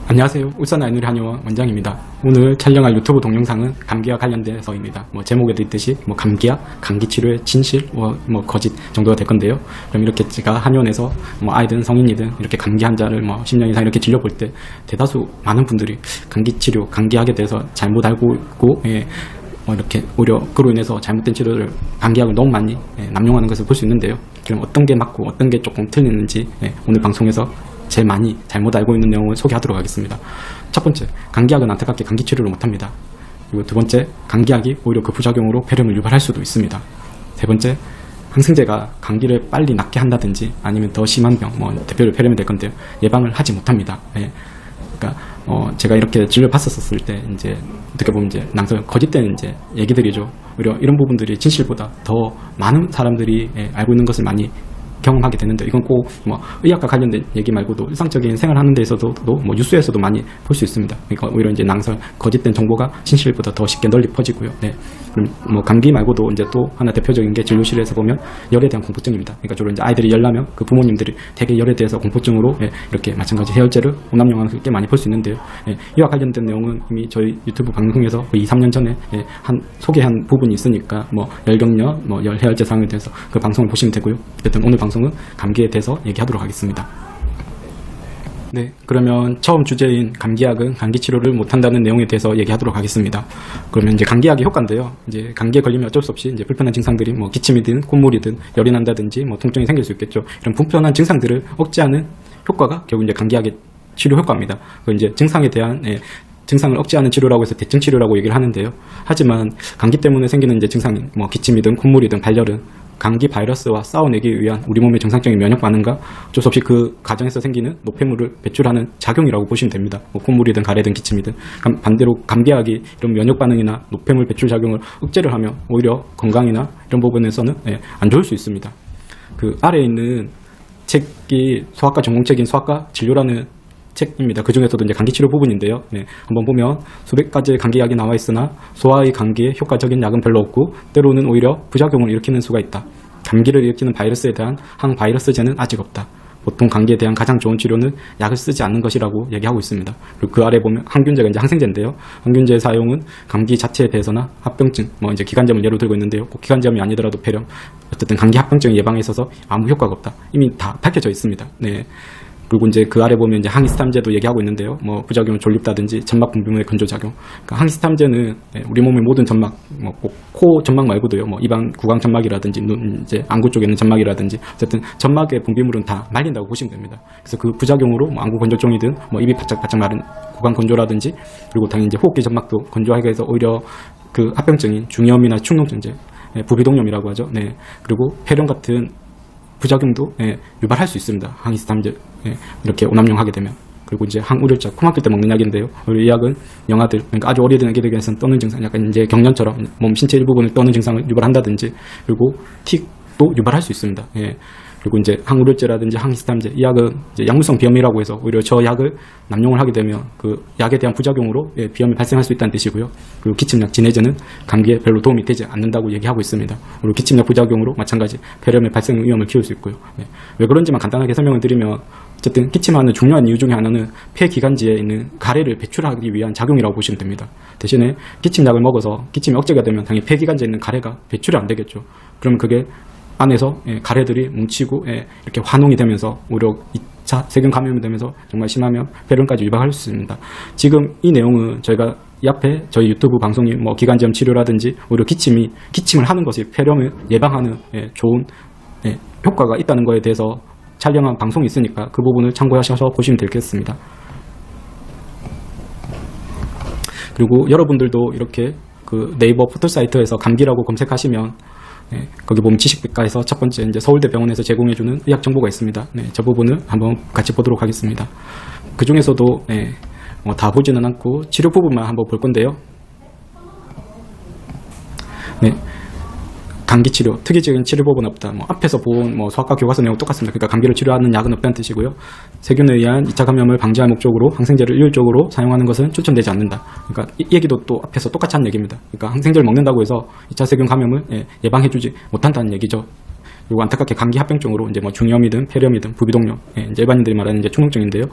안녕하세요. 울산 아이누리 한의원 원장입니다. 오늘 촬영할 유튜브 동영상은 감기와 관련돼서입니다. 제목에도 있듯이 감기약, 감기 치료의 진실, 거짓 정도가 될 건데요. 그럼 이렇게 제가 한의원에서 아이든 성인이든 이렇게 감기 환자를 10년 이상 이렇게 질려볼 때 대다수 많은 분들이 감기 치료, 감기약에 대해서 잘못 알고 있고 이렇게 오히려 그로 인해서 잘못된 치료를, 감기약을 너무 많이 남용하는 것을 볼 수 있는데요. 그럼 어떤 게 맞고 어떤 게 조금 틀리는지 오늘 방송에서 제일 많이 잘못 알고 있는 내용을 소개하도록 하겠습니다. 첫 번째, 감기약은 안타깝게 감기 치료를 못합니다. 그리고 두 번째, 감기약이 오히려 그 부작용으로 폐렴을 유발할 수도 있습니다. 세 번째, 항생제가 감기를 빨리 낫게 한다든지 아니면 더 심한 병, 대표로 폐렴이 될 건데요, 예방을 하지 못합니다. 그러니까 제가 이렇게 진료 봤었을 때 이제 어떻게 보면 이제 낭설 거짓된 이제 얘기들이죠. 오히려 이런 부분들이 진실보다 더 많은 사람들이 알고 있는 것을 많이 경험하게 되는데, 이건 꼭 의학과 관련된 얘기 말고도 일상적인 생활하는 데에서도 뉴스에서도 많이 볼 수 있습니다. 그러니까 오히려 이제 낭설, 거짓된 정보가 진실보다 더 쉽게 널리 퍼지고요. 그럼 감기 말고도 이제 또 하나 대표적인 게 진료실에서 보면 열에 대한 공포증입니다. 그러니까 주로 이제 아이들이 열 나면 그 부모님들이 되게 열에 대해서 공포증으로 이렇게 마찬가지 해열제를 오남용하는 게 많이 볼 수 있는데요. 이와 관련된 내용은 이미 저희 유튜브 방송에서 2, 3년 전에 소개한 부분이 있으니까 열경련, 열 해열제 사용에 대해서 그 방송을 보시면 되고요. 어쨌든 오늘 방송은 감기에 대해서 얘기하도록 하겠습니다. 네, 그러면 처음 주제인 감기약은 감기 치료를 못한다는 내용에 대해서 얘기하도록 하겠습니다. 그러면 이제 감기약의 효과인데요. 이제 감기에 걸리면 어쩔 수 없이 이제 불편한 증상들이 기침이든 콧물이든 열이 난다든지 통증이 생길 수 있겠죠. 이런 불편한 증상들을 억제하는 효과가 결국 이제 감기약의 치료 효과입니다. 이제 증상에 대한 증상을 억제하는 치료라고 해서 대증 치료라고 얘기를 하는데요. 하지만 감기 때문에 생기는 이제 증상인 기침이든 콧물이든 발열은 감기 바이러스와 싸워내기 위한 우리 몸의 정상적인 면역 반응과 어쩔 수 없이 그 과정에서 생기는 노폐물을 배출하는 작용이라고 보시면 됩니다. 콧물이든 가래든 기침이든. 반대로 감기약이 이런 면역 반응이나 노폐물 배출 작용을 억제를 하면 오히려 건강이나 이런 부분에서는 안 좋을 수 있습니다. 그 아래에 있는 책이 소아과 전공책인 소아과 진료라는 책입니다. 그 중에서도 이제 감기 치료 부분인데요. 한번 보면 수백 가지의 감기약이 나와 있으나 소아의 감기에 효과적인 약은 별로 없고 때로는 오히려 부작용을 일으키는 수가 있다. 감기를 일으키는 바이러스에 대한 항바이러스제는 아직 없다. 보통 감기에 대한 가장 좋은 치료는 약을 쓰지 않는 것이라고 얘기하고 있습니다. 그리고 그 아래 보면 항균제가 이제 항생제인데요. 항균제의 사용은 감기 자체에 대해서나 합병증, 이제 기관지염을 예로 들고 있는데요. 꼭 기관지염이 아니더라도 폐렴, 어쨌든 감기 합병증 예방에 있어서 아무 효과가 없다. 이미 다 밝혀져 있습니다. 그리고 이제 그 아래 보면 이제 항히스탐제도 얘기하고 있는데요. 부작용은 졸립다든지 점막 분비물의 건조작용. 그러니까 항히스탐제는 우리 몸의 모든 점막, 꼭 코 점막 말고도요. 입안 구강 점막이라든지 눈, 이제 안구 쪽에 있는 점막이라든지 어쨌든 점막의 분비물은 다 말린다고 보시면 됩니다. 그래서 그 부작용으로 안구 건조증이든 입이 바짝바짝 마른 구강 건조라든지, 그리고 당연히 이제 호흡기 점막도 건조하게 해서 오히려 그 합병증인 중이염이나 축농증제, 부비동염이라고 하죠. 그리고 폐렴 같은 부작용도 유발할 수 있습니다. 항히스탐제 이렇게 오남용하게 되면. 그리고 이제 항우려자, 코 막힐 때 먹는 약인데요. 이 약은 영아들, 그러니까 아주 어린 애들에게서는 떠는 증상, 약간 이제 경련처럼 몸 신체 일부분을 떠는 증상을 유발한다든지, 그리고 틱도 유발할 수 있습니다. 그리고 이제 항우려제라든지 항히스탐제, 이 약은 이제 약물성 비염이라고 해서 오히려 저 약을 남용을 하게 되면 그 약에 대한 부작용으로 비염이 발생할 수 있다는 뜻이고요. 그리고 기침약, 진해제는 감기에 별로 도움이 되지 않는다고 얘기하고 있습니다. 그리고 기침약 부작용으로 마찬가지 폐렴의 발생 위험을 키울 수 있고요. 왜 그런지만 간단하게 설명을 드리면, 어쨌든 기침하는 중요한 이유 중에 하나는 폐기관지에 있는 가래를 배출하기 위한 작용이라고 보시면 됩니다. 대신에 기침약을 먹어서 기침이 억제가 되면 당연히 폐기관지에 있는 가래가 배출이 안 되겠죠. 그러면 그게 안에서 가래들이 뭉치고 이렇게 환웅이 되면서 오히려 2차 세균 감염이 되면서 정말 심하면 폐렴까지 유발할 수 있습니다. 지금 이 내용은 저희가 이 앞에 저희 유튜브 방송이 기관지염 치료라든지 오히려 기침을 하는 것이 폐렴을 예방하는 좋은 효과가 있다는 것에 대해서 촬영한 방송이 있으니까 그 부분을 참고하셔서 보시면 되겠습니다. 그리고 여러분들도 이렇게 그 네이버 포털사이트에서 감기라고 검색하시면 거기 보면 지식백과에서 첫 번째 이제 서울대병원에서 제공해주는 의학 정보가 있습니다. 저 부분을 한번 같이 보도록 하겠습니다. 그 중에서도 다 보지는 않고 치료 부분만 한번 볼 건데요. 감기 치료, 특이적인 치료법은 없다. 앞에서 본 소아과 교과서 내용 똑같습니다. 그러니까 감기를 치료하는 약은 없다는 뜻이고요. 세균에 의한 2차 감염을 방지할 목적으로 항생제를 일률적으로 사용하는 것은 추천되지 않는다. 그러니까 이 얘기도 또 앞에서 똑같이 한 얘기입니다. 그러니까 항생제를 먹는다고 해서 2차 세균 감염을 예방해주지 못한다는 얘기죠. 그리고 안타깝게 감기 합병증으로 이제 뭐 중이염이든 폐렴이든 부비동염, 이제 일반인들이 말하는 이제 축농증인데요.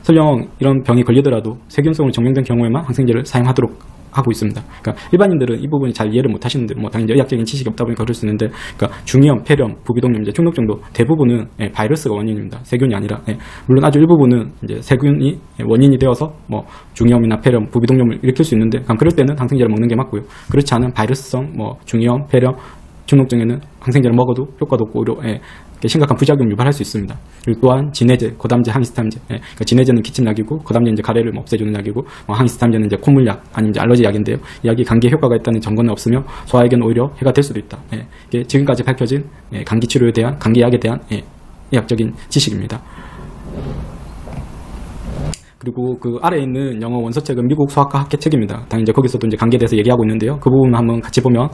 설령 이런 병이 걸리더라도 세균성으로 증명된 경우에만 항생제를 사용하도록 하고 있습니다. 그러니까 일반인들은 이 부분이 잘 이해를 못 하시는데, 뭐 당연히 의학적인 지식이 없다 보니까 그럴 수 있는데, 그러니까 중이염, 폐렴, 부비동염, 이제 축농증도 대부분은 바이러스가 원인입니다. 세균이 아니라. 물론 아주 일부분은 이제 세균이 원인이 되어서 뭐 중이염이나 폐렴, 부비동염을 일으킬 수 있는데, 그럴 때는 항생제를 먹는 게 맞고요. 그렇지 않은 바이러스성 뭐 중이염, 폐렴, 축농증에는 항생제를 먹어도 효과도 없고 오히려 심각한 부작용을 유발할 수 있습니다. 그리고 또한 진해제, 고담제, 항히스타민제. 그러니까 진해제는 기침약이고 고담제 이제 가래를 없애주는 약이고, 항히스타민제는 이제 콧물약 아니 이제 알러지 약인데요. 이 약이 감기에 효과가 있다는 증거는 없으며 소아에게는 오히려 해가 될 수도 있다. 이게 지금까지 밝혀진 감기 치료에 대한 감기약에 대한 의학적인 지식입니다. 그리고 그 아래에 있는 영어 원서책은 미국 소아과 학회 책입니다. 당연히 이제 거기서도 이제 감기에 대해서 얘기하고 있는데요. 그 부분 한번 같이 보면,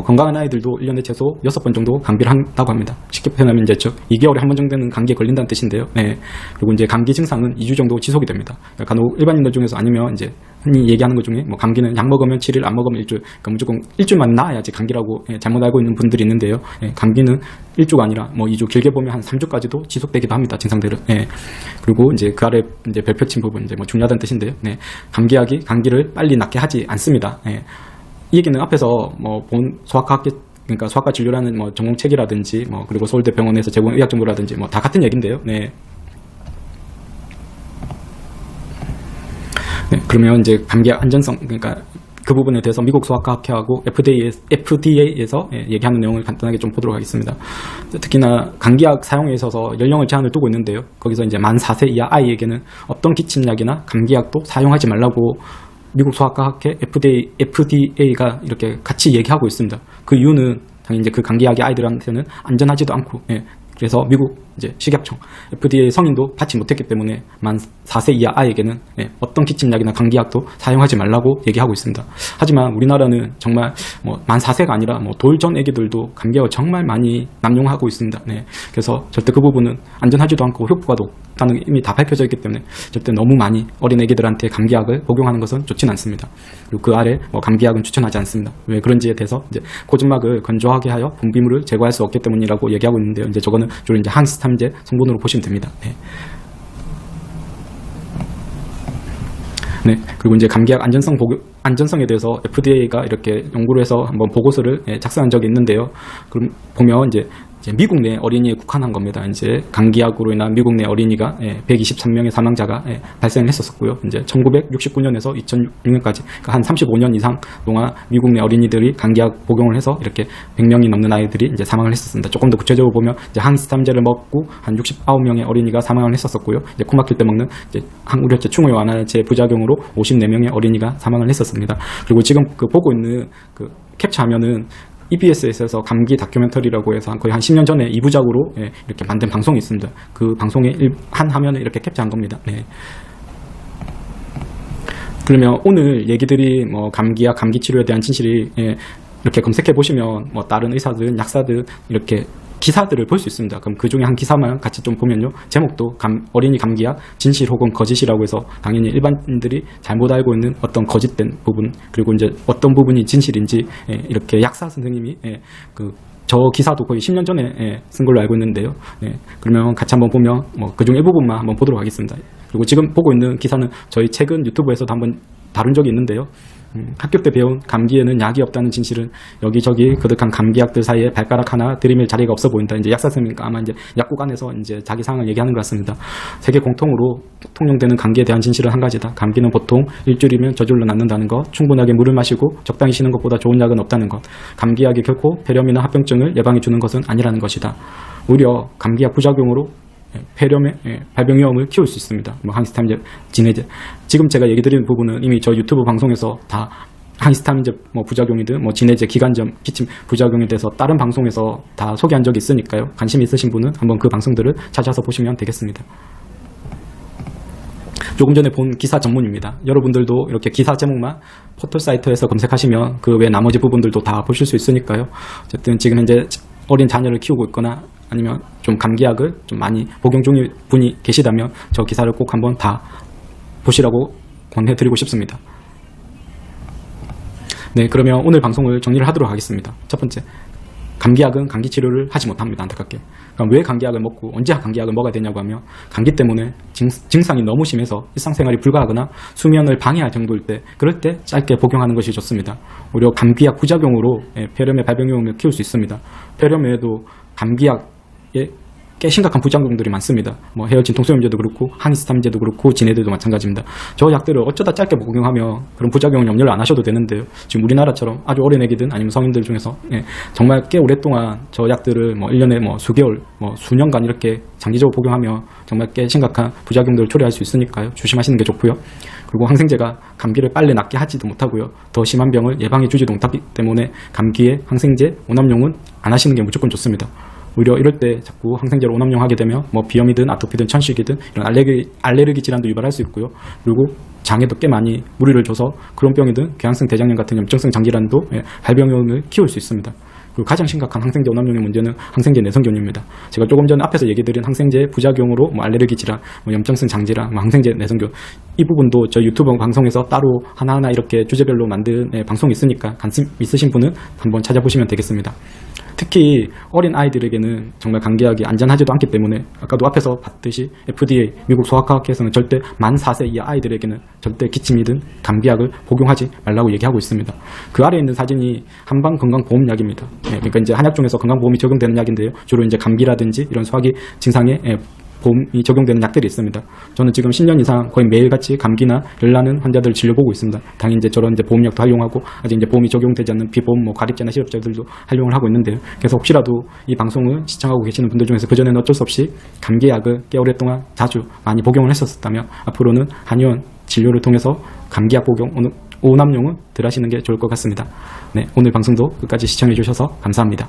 건강한 아이들도 1년에 최소 6번 정도 감기를 한다고 합니다. 쉽게 표현하면 이제 2개월에 한 번 정도는 감기에 걸린다는 뜻인데요. 그리고 이제 감기 증상은 2주 정도 지속이 됩니다. 그러니까 간혹 일반인들 중에서 아니면 이제 흔히 얘기하는 것 중에 뭐 감기는 약 먹으면 7일, 안 먹으면 1주, 그러니까 무조건 1주만 나아야지 감기라고 잘못 알고 있는 분들이 있는데요. 감기는 1주가 아니라 뭐 2주, 길게 보면 한 3주까지도 지속되기도 합니다. 증상들은. 그리고 이제 그 아래 이제 별표 친 부분 이제 뭐 중요하다는 뜻인데요. 감기약이 감기를 빨리 낫게 하지 않습니다. 이 얘기는 앞에서 뭐 본 소아과 학계, 그러니까 소아과 진료라는 뭐 전공책이라든지 뭐 그리고 서울대 병원에서 제공 의학 정보라든지 뭐 다 같은 얘기인데요. 그러면 이제 감기약 안전성, 그러니까 그 부분에 대해서 미국 소아과 학회하고 FDA에서 얘기하는 내용을 간단하게 좀 보도록 하겠습니다. 특히나 감기약 사용에 있어서 연령을 제한을 두고 있는데요. 거기서 이제 만 4세 이하 아이에게는 어떤 기침약이나 감기약도 사용하지 말라고 미국 소아과 학회 FDA가 이렇게 같이 얘기하고 있습니다. 그 이유는 당연히 이제 그 감기약이 아이들한테는 안전하지도 않고, 그래서 미국 이제 식약청 FDA 성인도 받지 못했기 때문에 만 4세 이하 아이에게는 어떤 기침약이나 감기약도 사용하지 말라고 얘기하고 있습니다. 하지만 우리나라는 정말 뭐 만 4세가 아니라 뭐 돌 전 애기들도 감기약을 정말 많이 남용하고 있습니다. 그래서 절대 그 부분은 안전하지도 않고 효과도 없다는 게 이미 다 밝혀져 있기 때문에 절대 너무 많이 어린 애기들한테 감기약을 복용하는 것은 좋지는 않습니다. 그리고 그 아래 뭐 감기약은 추천하지 않습니다. 왜 그런지에 대해서 이제 고점막을 건조하게 하여 분비물을 제거할 수 없기 때문이라고 얘기하고 있는데요. 이제 저거는 주로 이제 항히스타민제 성분으로 보시면 됩니다. 그리고 이제 감기약 안전성에 대해서 FDA가 이렇게 연구를 해서 한번 보고서를 작성한 적이 있는데요. 그럼 보면 이제 미국 내 어린이에 국한한 겁니다. 이제 감기약으로 인한 미국 내 어린이가 123명의 사망자가 발생을 했었고요. 이제 1969년에서 2006년까지 그러니까 한 35년 이상 동안 미국 내 어린이들이 감기약 복용을 해서 이렇게 100명이 넘는 아이들이 이제 사망을 했었습니다. 조금 더 구체적으로 보면 이제 항히스타민제를 먹고 한 69명의 어린이가 사망을 했었고요. 이제 코 막힐 때 먹는 이제 항우려제, 충후염 완화제 부작용으로 54명의 어린이가 사망을 했었습니다. 그리고 지금 그 보고 있는 그 캡처하면은 EBS에서 감기 다큐멘터리라고 해서 거의 한 10년 전에 2부작으로 이렇게 만든 방송이 있습니다. 그 방송의 한 화면을 이렇게 캡처한 겁니다. 그러면 오늘 얘기들이 뭐 감기약, 감기 치료에 대한 진실이 이렇게 검색해 보시면 뭐 다른 의사들, 약사들 이렇게 기사들을 볼 수 있습니다. 그럼 그 중에 한 기사만 같이 좀 보면요. 제목도 어린이 감기약 진실 혹은 거짓이라고 해서 당연히 일반인들이 잘못 알고 있는 어떤 거짓된 부분, 그리고 이제 어떤 부분이 진실인지 이렇게 약사 선생님이 저 기사도 거의 10년 전에 쓴 걸로 알고 있는데요. 그러면 같이 한번 보면 뭐 그중 일부분만 한번 보도록 하겠습니다. 그리고 지금 보고 있는 기사는 저희 최근 유튜브에서도 한번 다룬 적이 있는데요. 학교 때 배운 감기에는 약이 없다는 진실은 여기저기 그득한 감기약들 사이에 발가락 하나 들이밀 자리가 없어 보인다. 이제 약사 선생님과 아마 이제 약국 안에서 이제 자기 상황을 얘기하는 것 같습니다. 세계 공통으로 통용되는 감기에 대한 진실은 한 가지다. 감기는 보통 일주일이면 저절로 낫는다는 것, 충분하게 물을 마시고 적당히 쉬는 것보다 좋은 약은 없다는 것, 감기약이 결코 폐렴이나 합병증을 예방해 주는 것은 아니라는 것이다. 오히려 감기약 부작용으로 폐렴의 발병 위험을 키울 수 있습니다. 뭐 항히스타민제, 진해제. 지금 제가 얘기 드리는 부분은 이미 저 유튜브 방송에서 다 항히스타민제 뭐 부작용이든 뭐 진해제, 기관점, 기침 부작용에 대해서 다른 방송에서 다 소개한 적이 있으니까요. 관심 있으신 분은 한번 그 방송들을 찾아서 보시면 되겠습니다. 조금 전에 본 기사 전문입니다. 여러분들도 이렇게 기사 제목만 포털 사이트에서 검색하시면 그 외 나머지 부분들도 다 보실 수 있으니까요. 어쨌든 지금 현재 어린 자녀를 키우고 있거나 아니면 좀 감기약을 좀 많이 복용 중인 분이 계시다면 저 기사를 꼭 한번 다 보시라고 권해드리고 싶습니다. 그러면 오늘 방송을 정리를 하도록 하겠습니다. 첫 번째, 감기약은 감기 치료를 하지 못합니다. 안타깝게. 그러니까 왜 감기약을 먹고 언제 감기약을 먹어야 되냐고 하면 감기 때문에 증상이 너무 심해서 일상생활이 불가하거나 수면을 방해할 정도일 때 그럴 때 짧게 복용하는 것이 좋습니다. 오히려 감기약 부작용으로 폐렴의 발병률을 키울 수 있습니다. 폐렴 외에도 감기약에 꽤 심각한 부작용들이 많습니다. 뭐 헤어진 통소염제도 그렇고 항히스타민제도 그렇고 진해제도 마찬가지입니다. 저 약들을 어쩌다 짧게 복용하면 그런 부작용을 염려를 안 하셔도 되는데요. 지금 우리나라처럼 아주 어린 애기든 아니면 성인들 중에서 정말 꽤 오랫동안 저 약들을 뭐 1년에 뭐 수개월, 뭐 수년간 이렇게 장기적으로 복용하면 정말 꽤 심각한 부작용들을 초래할 수 있으니까요. 조심하시는 게 좋고요. 그리고 항생제가 감기를 빨리 낫게 하지도 못하고요. 더 심한 병을 예방해 주지도 못하기 때문에 감기에 항생제, 오남용은 안 하시는 게 무조건 좋습니다. 오히려 이럴 때 자꾸 항생제를 오남용하게 되면 뭐 비염이든 아토피든 천식이든 이런 알레르기 질환도 유발할 수 있고요. 그리고 장에도 꽤 많이 무리를 줘서 크론병이든 궤양성 대장염 같은 염증성 장질환도 발병률을 키울 수 있습니다. 그리고 가장 심각한 항생제 오남용의 문제는 항생제 내성균입니다. 제가 조금 전에 앞에서 얘기드린 항생제 부작용으로 뭐 알레르기 질환, 뭐 염증성 장질환, 뭐 항생제 내성균 이 부분도 저희 유튜브 방송에서 따로 하나하나 이렇게 주제별로 만든 방송이 있으니까 관심 있으신 분은 한번 찾아보시면 되겠습니다. 특히 어린 아이들에게는 정말 감기약이 안전하지도 않기 때문에 아까도 앞에서 봤듯이 FDA 미국 소아과학회에서는 절대 만 4세 이하 아이들에게는 절대 기침이든 감기약을 복용하지 말라고 얘기하고 있습니다. 그 아래에 있는 사진이 한방건강보험약입니다. 그러니까 이제 한약 중에서 건강보험이 적용되는 약인데요. 주로 이제 감기라든지 이런 소화기 증상에 보험이 적용되는 약들이 있습니다. 저는 지금 10년 이상 거의 매일같이 감기나 열나는 환자들을 진료보고 있습니다. 당연히 이제 저런 이제 보험약도 활용하고 아직 이제 보험이 적용되지 않는 비보험, 뭐 가립제나 실업자들도 활용을 하고 있는데요. 그래서 혹시라도 이 방송을 시청하고 계시는 분들 중에서 그전에는 어쩔 수 없이 감기약을 꽤 오랫동안 자주 많이 복용을 했었다면 앞으로는 한의원 진료를 통해서 감기약 복용, 오남용은 덜 하시는 게 좋을 것 같습니다. 네, 오늘 방송도 끝까지 시청해 주셔서 감사합니다.